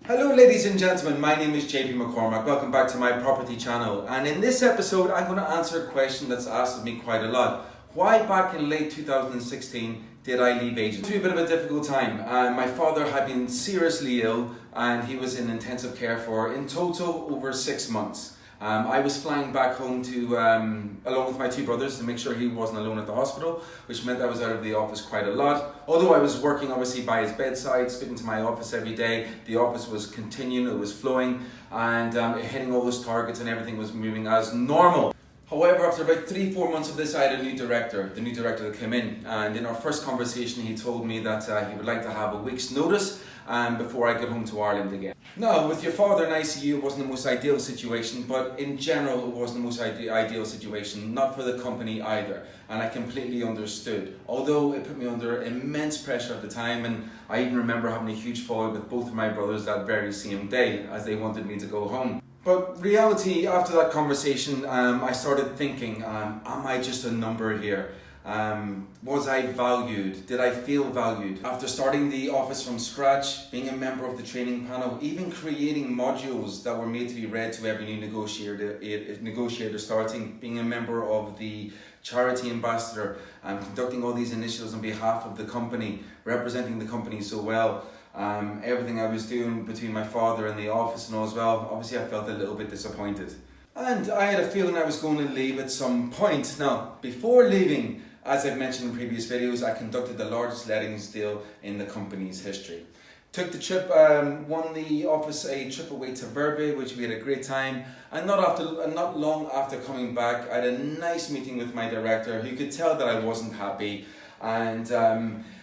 Hello ladies and gentlemen, my name is JP McCormack. Welcome back to my property channel, and in this episode I'm going to answer a question that's asked of me quite a lot. Why back in late 2016 did I leave agents? It was a bit of a difficult time. My father had been seriously ill and he was in intensive care for in total over 6 months. I was flying back home to, along with my two brothers, to make sure he wasn't alone at the hospital, which meant I was out of the office quite a lot. Although I was working obviously by his bedside, speaking to my office every day, the office was continuing, it was flowing, and hitting all those targets and everything was moving as normal. However, after about 3-4 months of this, I had a new director, the new director that came in, and in our first conversation he told me that he would like to have a week's notice before I get home to Ireland again. Now, with your father in ICU, it wasn't the most ideal situation, but in general it wasn't the most ideal situation, not for the company either, and I completely understood. Although it put me under immense pressure at the time, and I even remember having a huge fallout with both of my brothers that very same day, as they wanted me to go home. But reality, after that conversation, I started thinking, am I just a number here? Was I valued? Did I feel valued? After starting the office from scratch, being a member of the training panel, even creating modules that were made to be read to every new negotiator starting, being a member of the charity ambassador, conducting all these initiatives on behalf of the company, representing the company so well. Everything I was doing between my father and the office and all as well, obviously I felt a little bit disappointed. And I had a feeling I was going to leave at some point. Now, before leaving, as I've mentioned in previous videos, I conducted the largest lettings deal in the company's history. Took the trip, won the office a trip away to Verbier, which we had a great time. And not long after coming back, I had a nice meeting with my director, who could tell that I wasn't happy. And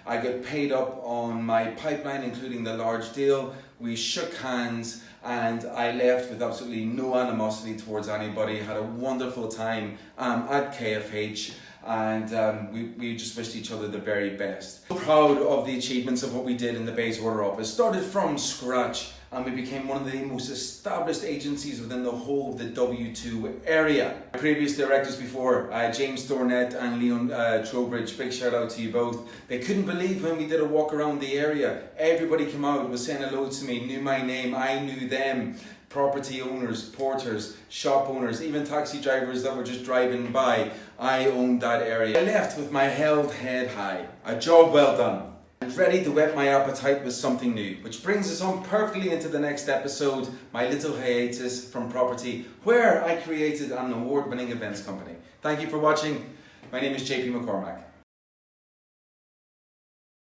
I got paid up on my pipeline, including the large deal. We shook hands and I left with absolutely no animosity towards anybody. Had a wonderful time at KFH, and we just wished each other the very best. So proud of the achievements of what we did in the Bayswater office. Started from scratch, and we became one of the most established agencies within the whole of the W2 area. Previous directors before, James Thornett and Leon Trowbridge, big shout out to you both. They couldn't believe when we did a walk around the area. Everybody came out, was saying hello to me, knew my name, I knew them. Property owners, porters, shop owners, even taxi drivers that were just driving by. I owned that area. I left with my held head high, a job well done, and ready to whet my appetite with something new, which brings us on perfectly into the next episode, my little hiatus from property, where I created an award-winning events company. Thank you for watching. My name is JP McCormack.